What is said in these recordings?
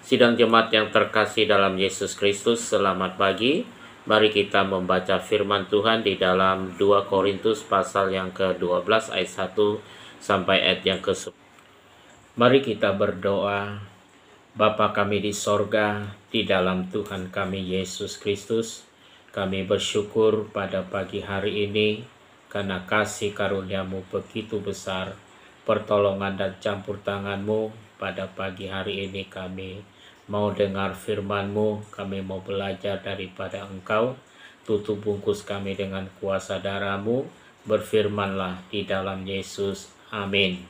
Sidang jemaat yang terkasih dalam Yesus Kristus, selamat pagi. Mari kita membaca firman Tuhan di dalam 2 Korintus pasal yang ke-12 ayat 1 sampai ayat yang ke-10. Mari kita berdoa. Bapa kami di sorga, di dalam Tuhan kami Yesus Kristus, kami bersyukur pada pagi hari ini karena kasih karunia-Mu begitu besar, pertolongan dan campur tangan-Mu. Pada pagi hari ini kami mau dengar firman-Mu, kami mau belajar daripada Engkau. Tutup bungkus kami dengan kuasa darah-Mu, berfirmanlah di dalam Yesus. Amin.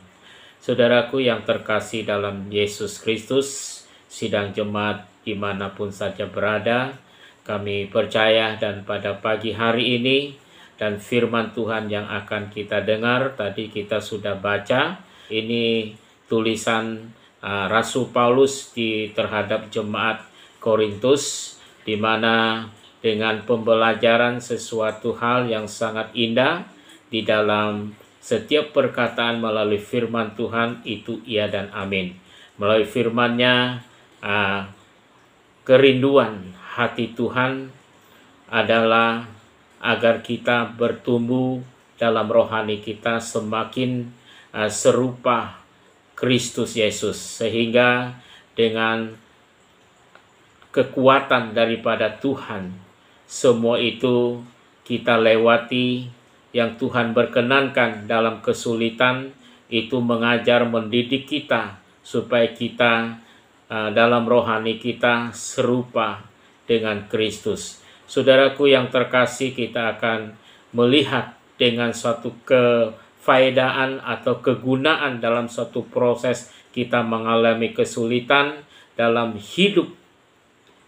Saudaraku yang terkasih dalam Yesus Kristus, sidang jemaat dimanapun saja berada, kami percaya dan pada pagi hari ini dan firman Tuhan yang akan kita dengar, tadi kita sudah baca, ini tulisan Rasul Paulus terhadap jemaat Korintus, di mana dengan pembelajaran sesuatu hal yang sangat indah di dalam setiap perkataan melalui firman Tuhan itu iya dan amin. Melalui firman-Nya, kerinduan hati Tuhan adalah agar kita bertumbuh dalam rohani kita semakin serupa Kristus Yesus, sehingga dengan kekuatan daripada Tuhan semua itu kita lewati. Yang Tuhan berkenankan dalam kesulitan itu mengajar mendidik kita supaya kita dalam rohani kita serupa dengan Kristus. Saudaraku yang terkasih, kita akan melihat dengan suatu kefaedaan atau kegunaan dalam suatu proses kita mengalami kesulitan dalam hidup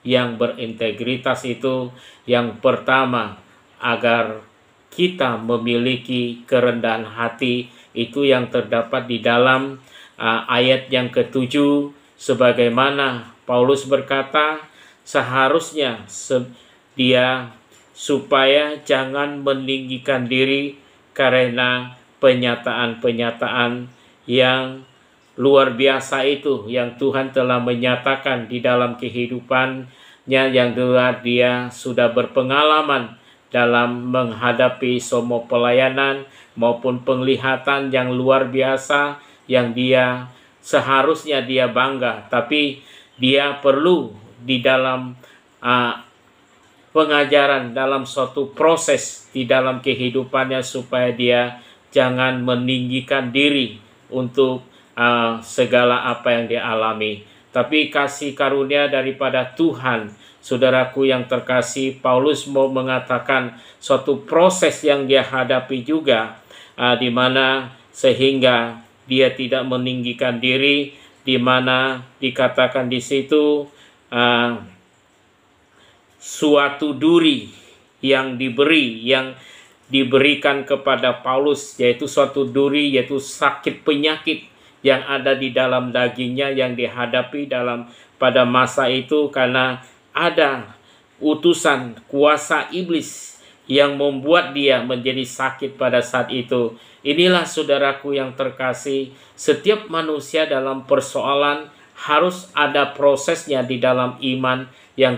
yang berintegritas itu. Yang pertama, agar kita memiliki kerendahan hati, itu yang terdapat di dalam ayat yang ke-7, sebagaimana Paulus berkata, seharusnya dia supaya jangan meninggikan diri karena penyataan-penyataan yang luar biasa itu yang Tuhan telah menyatakan di dalam kehidupannya, yang dia sudah berpengalaman dalam menghadapi semua pelayanan maupun penglihatan yang luar biasa yang dia seharusnya dia bangga, tapi dia perlu di dalam pengajaran dalam suatu proses di dalam kehidupannya supaya dia jangan meninggikan diri untuk segala apa yang dia alami. Tapi kasih karunia daripada Tuhan, saudaraku yang terkasih, Paulus mau mengatakan suatu proses yang dia hadapi juga, di mana sehingga dia tidak meninggikan diri, di mana dikatakan di situ suatu duri yang diberikan kepada Paulus, yaitu suatu duri, yaitu sakit penyakit yang ada di dalam dagingnya yang dihadapi pada masa itu, karena ada utusan kuasa iblis yang membuat dia menjadi sakit pada saat itu. Inilah saudaraku yang terkasih, setiap manusia dalam persoalan harus ada prosesnya di dalam iman yang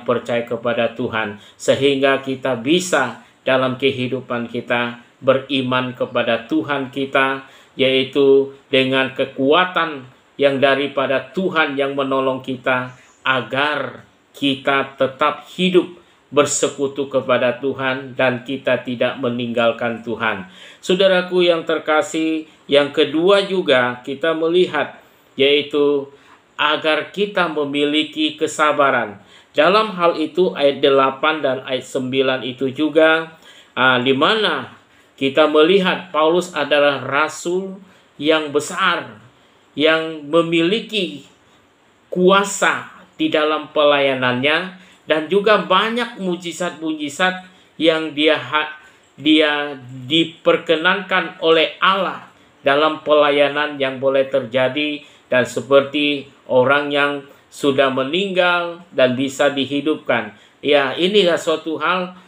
percaya kepada Tuhan, sehingga kita bisa dalam kehidupan kita beriman kepada Tuhan kita, yaitu dengan kekuatan yang daripada Tuhan yang menolong kita agar kita tetap hidup bersekutu kepada Tuhan dan kita tidak meninggalkan Tuhan. Saudaraku yang terkasih, yang kedua juga kita melihat, yaitu agar kita memiliki kesabaran. Dalam hal itu ayat 8 dan ayat 9 itu juga di mana kita melihat Paulus adalah rasul yang besar, yang memiliki kuasa di dalam pelayanannya, dan juga banyak mujizat-mujizat yang dia diperkenankan oleh Allah dalam pelayanan yang boleh terjadi, dan seperti orang yang sudah meninggal dan bisa dihidupkan. Ya, inilah suatu hal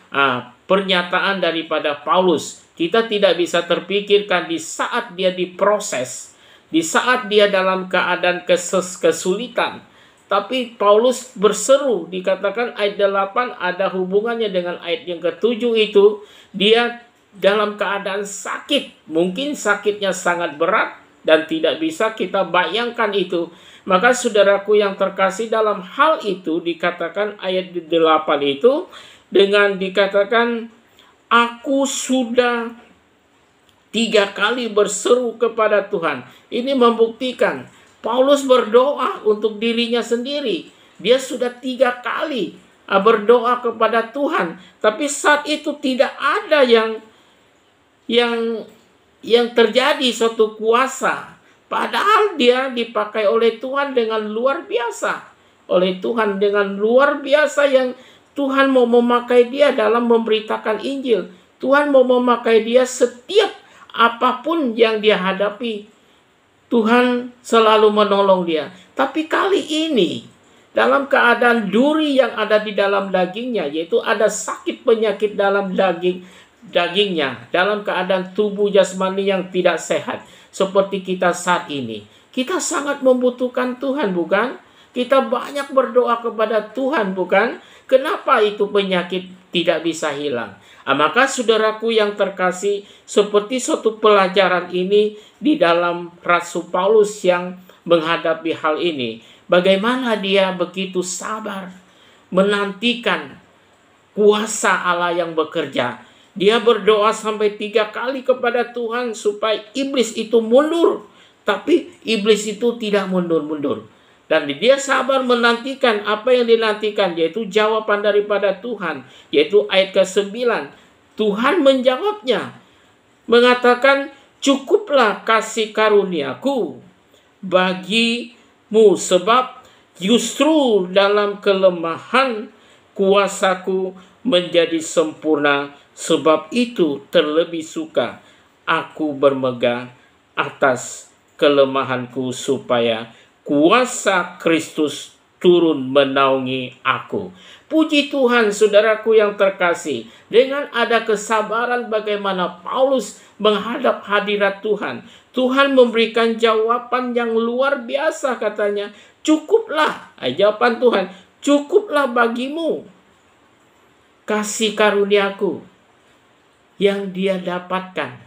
pernyataan daripada Paulus. Kita tidak bisa terpikirkan di saat dia diproses, di saat dia dalam keadaan kesulitan, Tapi Paulus berseru, dikatakan ayat 8 ada hubungannya dengan ayat yang ke-7 itu. Dia dalam keadaan sakit, mungkin sakitnya sangat berat dan tidak bisa kita bayangkan itu. Maka saudaraku yang terkasih, dalam hal itu dikatakan ayat 8 itu dengan dikatakan, aku sudah 3 kali berseru kepada Tuhan. Ini membuktikan Paulus berdoa untuk dirinya sendiri. Dia sudah 3 kali berdoa kepada Tuhan. Tapi saat itu tidak ada yang terjadi suatu kuasa. Padahal dia dipakai oleh Tuhan dengan luar biasa. Oleh Tuhan dengan luar biasa, yang Tuhan mau memakai dia dalam memberitakan Injil. Tuhan mau memakai dia setiap apapun yang dia hadapi. Tuhan selalu menolong dia. Tapi kali ini, dalam keadaan duri yang ada di dalam dagingnya, yaitu ada sakit penyakit dalam dagingnya, dalam keadaan tubuh jasmani yang tidak sehat, seperti kita saat ini. Kita sangat membutuhkan Tuhan, bukan? Kita banyak berdoa kepada Tuhan, bukan? Kenapa itu penyakit tidak bisa hilang? Maka saudaraku yang terkasih, seperti suatu pelajaran ini di dalam Rasul Paulus yang menghadapi hal ini. Bagaimana dia begitu sabar menantikan kuasa Allah yang bekerja. Dia berdoa sampai 3 kali kepada Tuhan supaya iblis itu mundur. Tapi iblis itu tidak mundur-mundur. Dan dia sabar menantikan apa yang dinantikan, yaitu jawaban daripada Tuhan. Yaitu ayat ke-9. Tuhan menjawabnya, mengatakan, cukuplah kasih karuniaku bagimu, sebab justru dalam kelemahan kuasaku menjadi sempurna. Sebab itu terlebih suka aku bermegah atas kelemahanku, supaya kuasa Kristus turun menaungi aku. Puji Tuhan saudaraku yang terkasih, dengan ada kesabaran bagaimana Paulus menghadap hadirat Tuhan. Tuhan memberikan jawaban yang luar biasa, katanya, cukuplah, jawaban Tuhan, cukuplah bagimu kasih karuniaku yang dia dapatkan.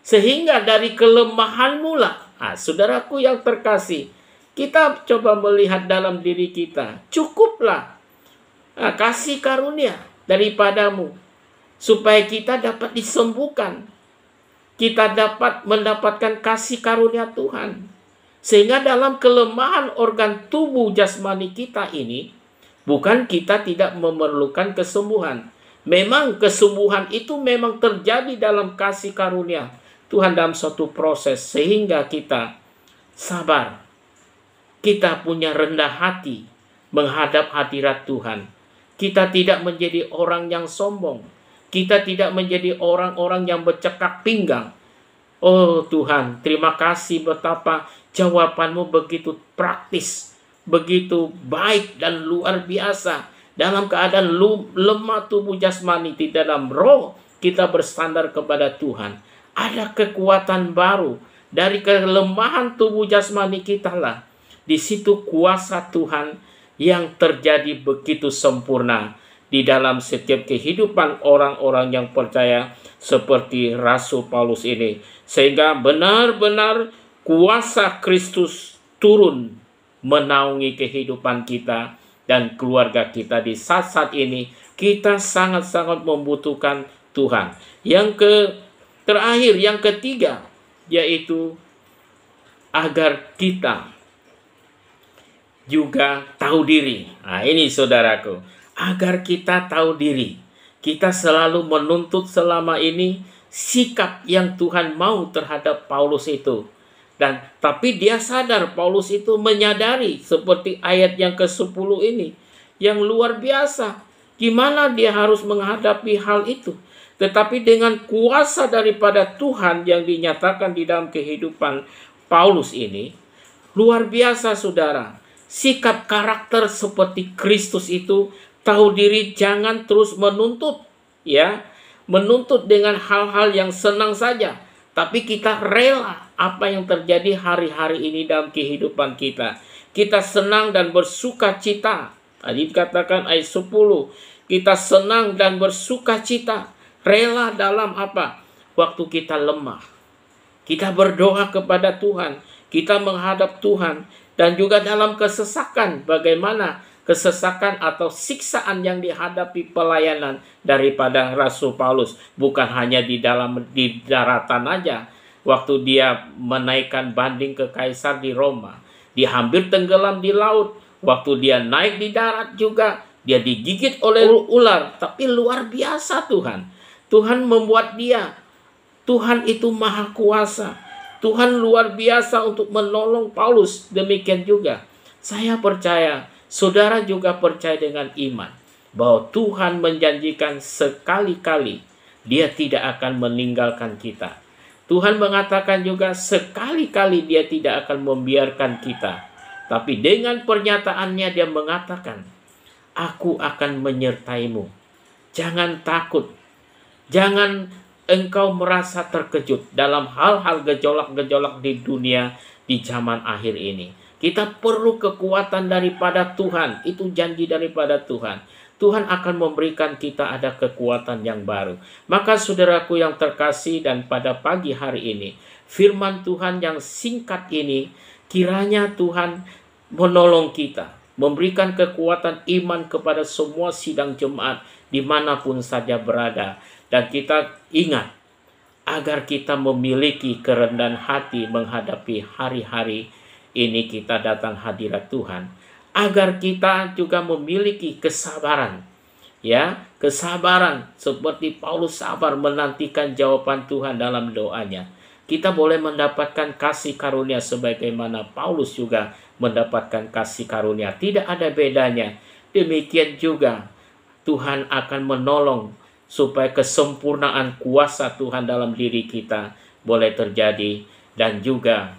Sehingga dari kelemahanmu lah, saudaraku yang terkasih, kita coba melihat dalam diri kita. Cukuplah kasih karunia daripadamu, supaya kita dapat disembuhkan. Kita dapat mendapatkan kasih karunia Tuhan. Sehingga dalam kelemahan organ tubuh jasmani kita ini, bukan kita tidak memerlukan kesembuhan. Memang kesembuhan itu memang terjadi dalam kasih karunia Tuhan dalam suatu proses. Sehingga kita sabar. Kita punya rendah hati menghadap hadirat Tuhan. Kita tidak menjadi orang yang sombong. Kita tidak menjadi orang-orang yang bercekak pinggang. Oh Tuhan, terima kasih betapa jawabanmu begitu praktis, begitu baik dan luar biasa. Dalam keadaan lemah tubuh jasmani, di dalam roh kita bersandar kepada Tuhan. Ada kekuatan baru dari kelemahan tubuh jasmani kita lah. Di situ kuasa Tuhan yang terjadi begitu sempurna di dalam setiap kehidupan orang-orang yang percaya seperti Rasul Paulus ini. Sehingga benar-benar kuasa Kristus turun menaungi kehidupan kita dan keluarga kita di saat-saat ini. Kita sangat-sangat membutuhkan Tuhan. Terakhir, yang ketiga, yaitu agar kita juga tahu diri. Ini saudaraku, agar kita tahu diri. Kita selalu menuntut selama ini sikap yang Tuhan mau terhadap Paulus itu. Tapi dia sadar, Paulus itu menyadari seperti ayat yang ke-10 ini, yang luar biasa. Gimana dia harus menghadapi hal itu. Tetapi dengan kuasa daripada Tuhan yang dinyatakan di dalam kehidupan Paulus ini, luar biasa saudara. Sikap karakter seperti Kristus itu, tahu diri, jangan terus menuntut, menuntut dengan hal-hal yang senang saja, tapi kita rela apa yang terjadi hari-hari ini dalam kehidupan kita. Kita senang dan bersuka cita. Tadi dikatakan ayat 10. Kita senang dan bersuka cita. Rela dalam apa? Waktu kita lemah. Kita berdoa kepada Tuhan. Kita menghadap Tuhan. Dan juga dalam kesesakan. Bagaimana kesesakan atau siksaan yang dihadapi pelayanan daripada Rasul Paulus. Bukan hanya di daratan aja. Waktu dia menaikkan banding ke Kaisar di Roma. Dia hampir tenggelam di laut. Waktu dia naik di darat juga. Dia digigit oleh ular. Tapi luar biasa Tuhan. Tuhan membuat dia. Tuhan itu maha kuasa. Tuhan luar biasa untuk menolong Paulus. Demikian juga. Saya percaya. Saudara juga percaya dengan iman. Bahwa Tuhan menjanjikan sekali-kali. Dia tidak akan meninggalkan kita. Tuhan mengatakan juga sekali-kali dia tidak akan membiarkan kita. Tapi dengan pernyataannya dia mengatakan, aku akan menyertaimu. Jangan takut. Jangan engkau merasa terkejut dalam hal-hal gejolak-gejolak di dunia di zaman akhir ini. Kita perlu kekuatan daripada Tuhan. Itu janji daripada Tuhan. Tuhan akan memberikan kita ada kekuatan yang baru. Maka saudaraku yang terkasih dan pada pagi hari ini, firman Tuhan yang singkat ini, kiranya Tuhan menolong kita. Memberikan kekuatan iman kepada semua sidang jemaat dimanapun saja berada. Dan kita ingat, agar kita memiliki kerendahan hati menghadapi hari-hari ini kita datang hadirat Tuhan. Agar kita juga memiliki kesabaran. Ya, kesabaran seperti Paulus sabar menantikan jawaban Tuhan dalam doanya. Kita boleh mendapatkan kasih karunia sebagaimana Paulus juga mendapatkan kasih karunia. Tidak ada bedanya. Demikian juga Tuhan akan menolong supaya kesempurnaan kuasa Tuhan dalam diri kita boleh terjadi. Dan juga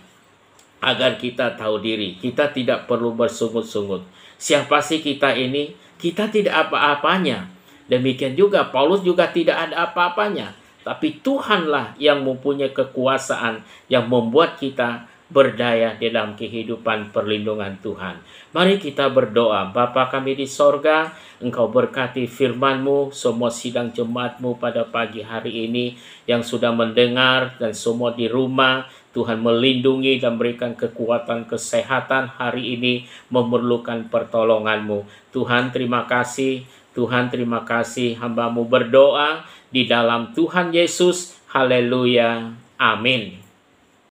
agar kita tahu diri, kita tidak perlu bersungut-sungut. Siapa sih kita ini? Kita tidak apa-apanya. Demikian juga Paulus juga tidak ada apa-apanya. Tapi Tuhanlah yang mempunyai kekuasaan yang membuat kita berdaya dalam kehidupan perlindungan Tuhan. Mari kita berdoa. Bapa kami di sorga, Engkau berkati firman-Mu, semua sidang jemaat-Mu pada pagi hari ini yang sudah mendengar dan semua di rumah. Tuhan melindungi dan berikan kekuatan kesehatan hari ini memerlukan pertolongan-Mu. Tuhan terima kasih. Tuhan terima kasih. Hamba-Mu berdoa di dalam Tuhan Yesus. Haleluya. Amin.